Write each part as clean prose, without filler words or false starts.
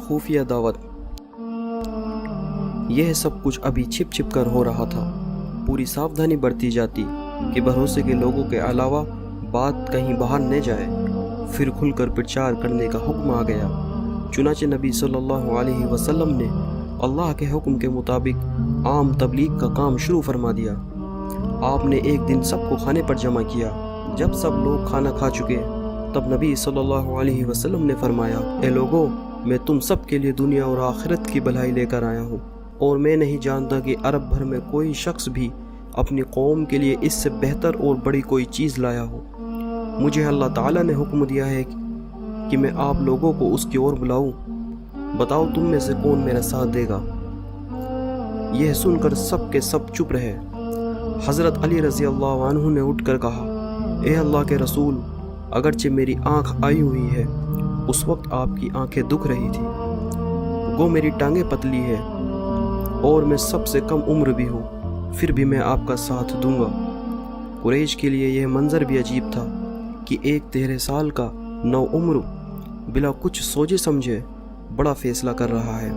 خفیہ دعوت۔ یہ سب کچھ ابھی چھپ چھپ کر ہو رہا تھا۔ پوری ساودھانی برتی جاتی کہ بھروسے کے لوگوں کے علاوہ بات کہیں باہر نہ جائے۔ پھر کھل کر پرچار کرنے کا حکم آ گیا۔ چنانچہ نبی صلی اللہ علیہ وسلم نے اللہ کے حکم کے مطابق عام تبلیغ کا کام شروع فرما دیا۔ آپ نے ایک دن سب کو کھانے پر جمع کیا۔ جب سب لوگ کھانا کھا چکے تب نبی صلی اللہ علیہ وسلم نے فرمایا، اے لوگو، میں تم سب کے لیے دنیا اور آخرت کی بھلائی لے کر آیا ہوں، اور میں نہیں جانتا کہ عرب بھر میں کوئی شخص بھی اپنی قوم کے لیے اس سے بہتر اور بڑی کوئی چیز لایا ہو۔ مجھے اللہ تعالیٰ نے حکم دیا ہے کہ میں آپ لوگوں کو اس کی اور بلاؤں۔ بتاؤ تم میں سے کون میرا ساتھ دے گا؟ یہ سن کر سب کے سب چپ رہے۔ حضرت علی رضی اللہ عنہ نے اٹھ کر کہا، اے اللہ کے رسول، اگرچہ میری آنکھ آئی ہوئی ہے، اس وقت آپ کی آنکھیں دکھ رہی تھی، گو میری ٹانگیں پتلی ہے اور میں سب سے کم عمر بھی ہوں، پھر بھی میں آپ کا ساتھ دوں گا۔ قریش کے لیے یہ منظر بھی عجیب تھا کہ ایک 13 سال کا نو عمر بلا کچھ سوچے سمجھے بڑا فیصلہ کر رہا ہے۔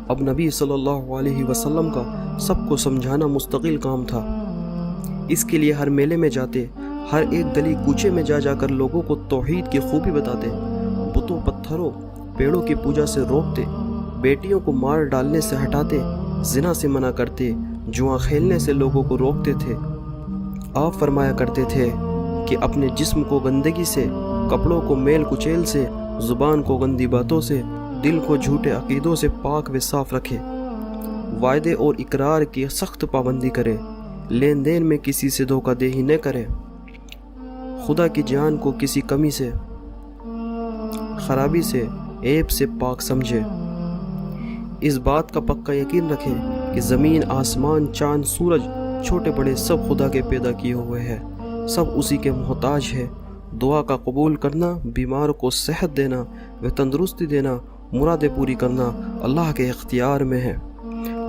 اب نبی صلی اللہ علیہ وسلم کا سب کو سمجھانا مستقل کام تھا۔ اس کے لیے ہر میلے میں جاتے، ہر ایک گلی کوچے میں جا جا کر لوگوں کو توحید کی خوبی بتاتے، بتوں پتھروں پیڑوں کی پوجا سے روکتے، بیٹیوں کو مار ڈالنے سے ہٹاتے، زنا سے منع کرتے، جوا کھیلنے سے لوگوں کو روکتے تھے۔ آپ فرمایا کرتے تھے کہ اپنے جسم کو گندگی سے، کپڑوں کو میل کچیل سے، زبان کو گندی باتوں سے، دل کو جھوٹے عقیدوں سے پاک و صاف رکھے، وعدے اور اقرار کی سخت پابندی کرے، لین دین میں کسی سے دھوکہ دہی نہ کرے، خدا کی جان کو کسی کمی سے، خرابی سے، عیب سے پاک سمجھے۔ اس بات کا پکا یقین رکھے کہ زمین، آسمان، چاند، سورج، چھوٹے بڑے سب خدا کے پیدا کیے ہوئے ہیں، سب اسی کے محتاج ہے۔ دعا کا قبول کرنا، بیمار کو صحت دینا و تندرستی دینا، مرادیں پوری کرنا اللہ کے اختیار میں ہے۔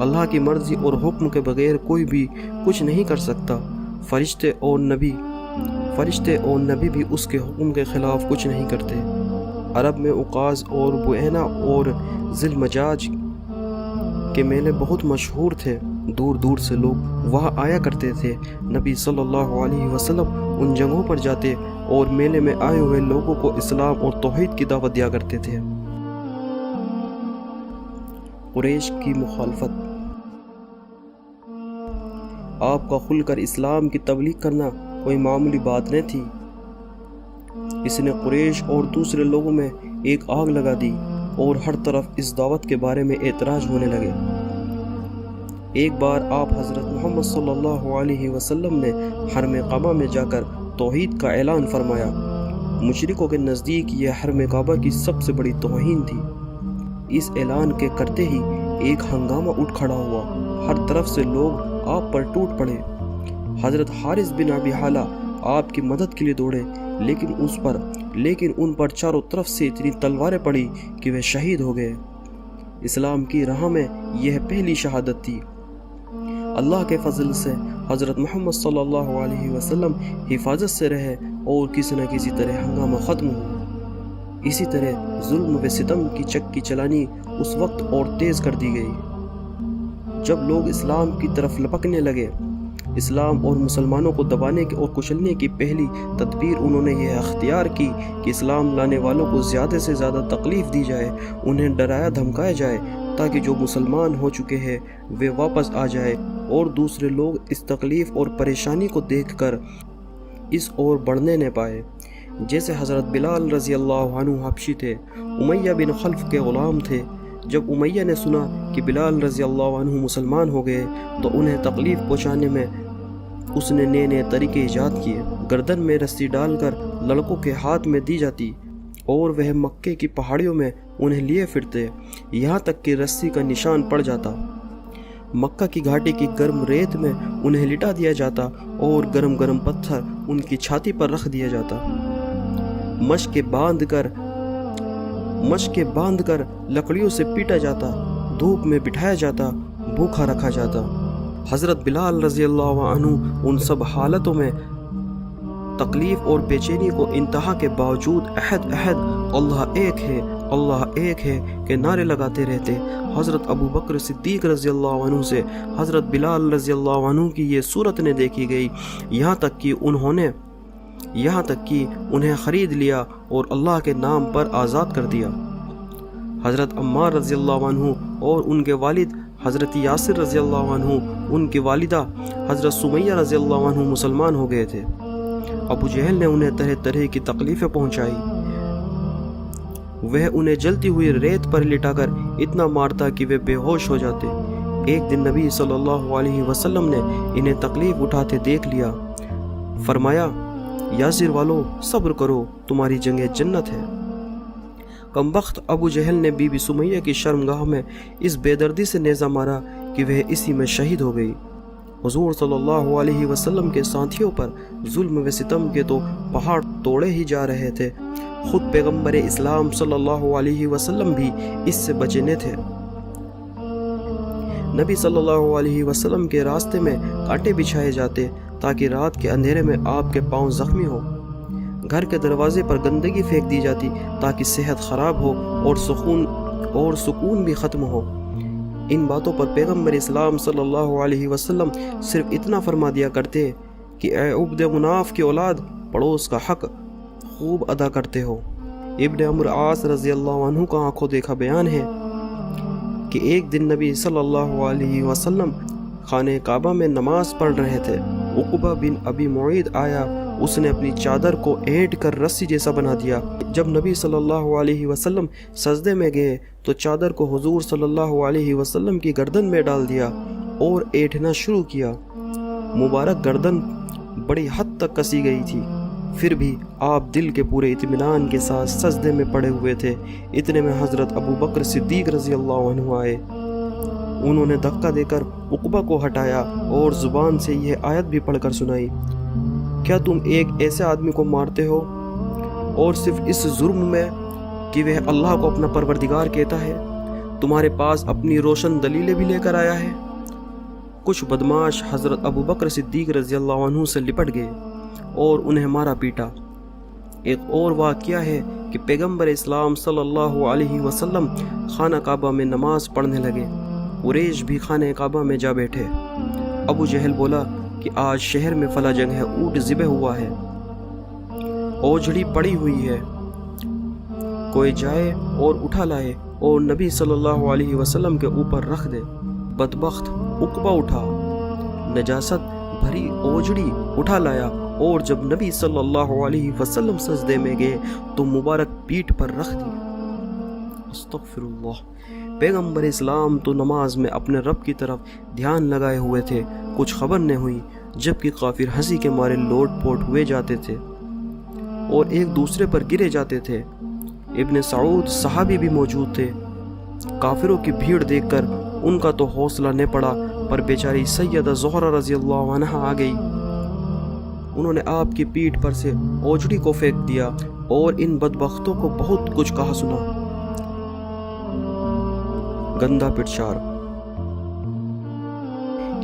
اللہ کی مرضی اور حکم کے بغیر کوئی بھی کچھ نہیں کر سکتا۔ فرشتے اور نبی بھی اس کے حکم کے خلاف کچھ نہیں کرتے۔ عرب میں عکاظ اور بوئینا اور ذی المجاج کے میلے بہت مشہور تھے، دور دور سے لوگ وہاں آیا کرتے تھے۔ نبی صلی اللہ علیہ وسلم ان جگہوں پر جاتے اور میلے میں آئے ہوئے لوگوں کو اسلام اور توحید کی دعوت دیا کرتے تھے۔ قریش کی مخالفت۔ آپ کا کھل کر اسلام کی تبلیغ کرنا کوئی معمولی بات نہ تھی۔ اس نے قریش اور دوسرے لوگوں میں ایک آگ لگا دی اور ہر طرف اس دعوت کے بارے میں اعتراض ہونے لگے۔ ایک بار آپ حضرت محمد صلی اللہ علیہ وسلم نے حرم کعبہ میں جا کر توحید کا اعلان فرمایا۔ مشرکوں کے نزدیک یہ حرم کعبہ کی سب سے بڑی توہین تھی۔ اس اعلان کے کرتے ہی ایک ہنگامہ اٹھ کھڑا ہوا، ہر طرف سے لوگ آپ پر ٹوٹ پڑے۔ حضرت حارث بن ابی حالہ آپ کی مدد کے لیے دوڑے، لیکن ان پر چاروں طرف سے اتنی تلواریں پڑی کہ وہ شہید ہو گئے۔ اسلام کی راہ میں یہ پہلی شہادت تھی۔ اللہ کے فضل سے حضرت محمد صلی اللہ علیہ وسلم حفاظت سے رہے اور کسی نہ کسی طرح ہنگامہ ختم ہوا۔ اسی طرح ظلم و ستم کی چکی چلانی اس وقت اور تیز کر دی گئی۔ جب لوگ اسلام کی طرف لپکنے لگے، اسلام اور مسلمانوں کو دبانے اور کچلنے کی پہلی تدبیر انہوں نے یہ اختیار کی کہ اسلام لانے والوں کو زیادہ سے زیادہ تکلیف دی جائے، انہیں ڈرایا دھمکایا جائے تاکہ جو مسلمان ہو چکے ہیں وہ واپس آ جائے اور دوسرے لوگ اس تکلیف اور پریشانی کو دیکھ کر اس اور بڑھنے نہ پائے۔ جیسے حضرت بلال رضی اللہ عنہ حبشی تھے، امیہ بن خلف کے غلام تھے۔ جب امیہ نے سنا کہ بلال رضی اللہ عنہ مسلمان ہو گئے تو انہیں تکلیف پہنچانے میں اس نے نئے نئے طریقے ایجاد کیے۔ گردن میں رسی ڈال کر لڑکوں کے ہاتھ میں دی جاتی اور وہ مکے کی پہاڑیوں میں انہیں لیے پھرتے، یہاں تک کہ رسی کا نشان پڑ جاتا۔ مکہ کی گھاٹی کی گرم ریت میں انہیں لٹا دیا جاتا اور گرم گرم پتھر ان کی چھاتی پر رکھ دیا جاتا۔ مشقیں باندھ کر لکڑیوں سے پیٹا جاتا، دھوپ میں بٹھایا جاتا، بھوکا رکھا جاتا۔ حضرت بلال رضی اللہ عنہ ان سب حالتوں میں تکلیف اور بے چینی کو انتہا کے باوجود احد احد اللہ ایک ہے کہ نعرے لگاتے رہتے۔ حضرت ابو بکر صدیق رضی اللہ عنہ سے حضرت بلال رضی اللہ عنہ کی یہ صورت نے دیکھی گئی، یہاں تک کہ انہیں خرید لیا اور اللہ کے نام پر آزاد کر دیا۔ حضرت عمار رضی اللہ عنہ اور ان کے والد حضرت یاسر رضی اللہ عنہ، ان کی والدہ حضرت سمیہ رضی اللہ عنہ مسلمان ہو گئے تھے۔ ابو جہل نے انہیں طرح طرح کی تکلیفیں پہنچائی۔ وہ انہیں جلتی ہوئی ریت پر لٹا کر اتنا مارتا کہ وہ بے ہوش ہو جاتے۔ ایک دن نبی صلی اللہ علیہ وسلم نے انہیں تکلیف اٹھاتے دیکھ لیا، فرمایا یاسر والو صبر کرو، تمہاری جنگ جنت ہے۔ کمبخت ابو جہل نے بی بی سمیہ کی شرمگاہ میں اس بے دردی سے نیزہ مارا کہ وہ اسی میں شہید ہو گئی۔ حضور صلی اللہ علیہ وسلم کے ساتھیوں پر ظلم و ستم کے تو پہاڑ توڑے ہی جا رہے تھے، خود پیغمبر اسلام صلی اللہ علیہ وسلم بھی اس سے بچے نہ تھے۔ نبی صلی اللہ علیہ وسلم کے راستے میں کانٹے بچھائے جاتے تاکہ رات کے اندھیرے میں آپ کے پاؤں زخمی ہو، گھر کے دروازے پر گندگی پھینک دی جاتی تاکہ صحت خراب ہو اور سکون بھی ختم ہو۔ ان باتوں پر پیغمبر اسلام صلی اللہ علیہ وسلم صرف اتنا فرما دیا کرتے کہ اے عبد مناف کی اولاد، پڑوس کا حق خوب ادا کرتے ہو۔ ابن عمرو عاص رضی اللہ عنہ کا آنکھوں دیکھا بیان ہے کہ ایک دن نبی صلی اللہ علیہ وسلم خانہ کعبہ میں نماز پڑھ رہے تھے۔ عقبہ بن ابی معیط آیا، اس نے اپنی چادر کو اینٹ کر رسی جیسا بنا دیا۔ جب نبی صلی اللہ علیہ وسلم سجدے میں گئے تو چادر کو حضور صلی اللہ علیہ وسلم کی گردن میں ڈال دیا اور اینٹنا شروع کیا۔ مبارک گردن بڑی حد تک کسی گئی تھی، پھر بھی آپ دل کے پورے اطمینان کے ساتھ سجدے میں پڑے ہوئے تھے۔ اتنے میں حضرت ابو بکر صدیق رضی اللہ عنہ آئے۔ انہوں نے دھکا دے کر عقبہ کو ہٹایا اور زبان سے یہ آیت بھی پڑھ کر سنائی، کیا تم ایک ایسے آدمی کو مارتے ہو اور صرف اس جرم میں کہ وہ اللہ کو اپنا پروردگار کہتا ہے؟ تمہارے پاس اپنی روشن دلیلیں بھی لے کر آیا ہے۔ کچھ بدماش حضرت ابو بکر صدیق رضی اللہ عنہ سے لپٹ گئے اور انہیں مارا پیٹا۔ ایک اور واقعہ ہے کہ پیغمبر اسلام صلی اللہ علیہ وسلم خانہ کعبہ میں نماز پڑھنے لگے۔ قریش بھی خانہ کعبہ میں جا بیٹھے۔ ابو جہل بولا کہ آج شہر میں فلاں جگہ اونٹ ذبح ہوا ہے، اوجھڑی پڑی ہوئی ہے، کوئی جائے اور اٹھا لائے اور نبی صلی اللہ علیہ وسلم کے اوپر رکھ دے۔ بدبخت عقبہ اٹھا، نجاست بھری اوجھڑی اٹھا لایا اور جب نبی صلی اللہ علیہ وسلم سجدے میں گئے تو مبارک پیٹھ پر رکھ دی۔ استغفر اللہ۔ پیغمبر اسلام تو نماز میں اپنے رب کی طرف دھیان لگائے ہوئے تھے، کچھ خبر نہ ہوئی، جبکہ کافر ہنسی کے مارے لوٹ پوٹ ہوئے جاتے تھے اور ایک دوسرے پر گرے جاتے تھے۔ ابن سعود صحابی بھی موجود تھے۔ کافروں کی بھیڑ دیکھ کر ان کا تو حوصلہ نہ پڑا، پر بیچاری سیدہ زہرہ رضی اللہ عنہا آ گئی۔ انہوں نے آپ کی پیٹھ پر سے اوجڑی کو پھینک دیا اور ان بدبختوں کو بہت کچھ کہا سنا۔ گندا پٹچار۔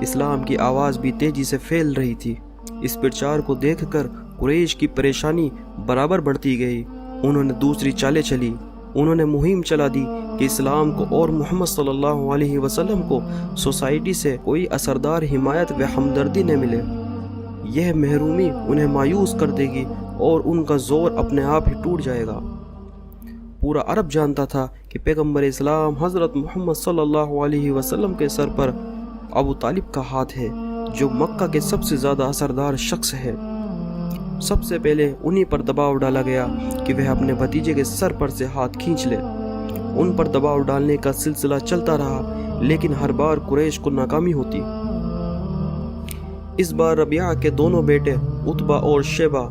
اسلام کی آواز بھی تیزی سے پھیل رہی تھی۔ اس پرچار کو دیکھ کر قریش کی پریشانی برابر بڑھتی گئی۔ انہوں نے دوسری چالیں چلی۔ انہوں نے مہم چلا دی کہ اسلام کو اور محمد صلی اللہ علیہ وسلم کو سوسائٹی سے کوئی اثردار حمایت و ہمدردی نہ ملے۔ یہ محرومی انہیں مایوس کر دے گی اور ان کا زور اپنے آپ ہی ٹوٹ جائے گا۔ پورا عرب جانتا تھا کہ پیغمبر اسلام حضرت محمد صلی اللہ علیہ وسلم کے سر پر ابو طالب کا ہاتھ ہے، جو مکہ کے سب سے زیادہ اثردار شخص ہے۔ سب سے پہلے انہی پر دباؤ ڈالا گیا کہ وہ اپنے بھتیجے کے سر پر سے ہاتھ کھینچ لے۔ ان پر دباؤ ڈالنے کا سلسلہ چلتا رہا، لیکن ہر بار قریش کو ناکامی ہوتی۔ اس بار ربیعہ کے دونوں بیٹے عتبہ اور شیبہ،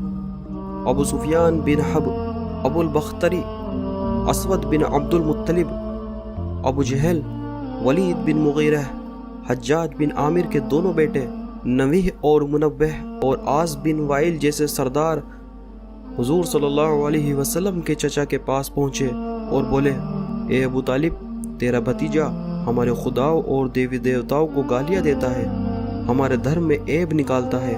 ابو سفیان بن حرب، ابو البختری، اسود بن عبد المطلب، ابو جہل، ولید بن مغیرہ، حجاج بن عامر کے دونوں بیٹے نویح اور منبہ اور عاص بن وائل جیسے سردار حضور صلی اللہ علیہ وسلم کے چچا کے پاس پہنچے اور بولے، اے ابو طالب، تیرا بھتیجا ہمارے خداؤں اور دیوی دیوتاؤں کو گالیاں دیتا ہے، ہمارے دھرم میں عیب نکالتا ہے،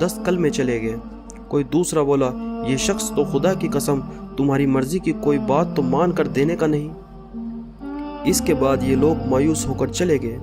10 کل میں چلے گئے۔ کوئی دوسرا بولا، یہ شخص تو خدا کی قسم تمہاری مرضی کی کوئی بات تو مان کر دینے کا نہیں۔ اس کے بعد یہ لوگ مایوس ہو کر چلے گئے۔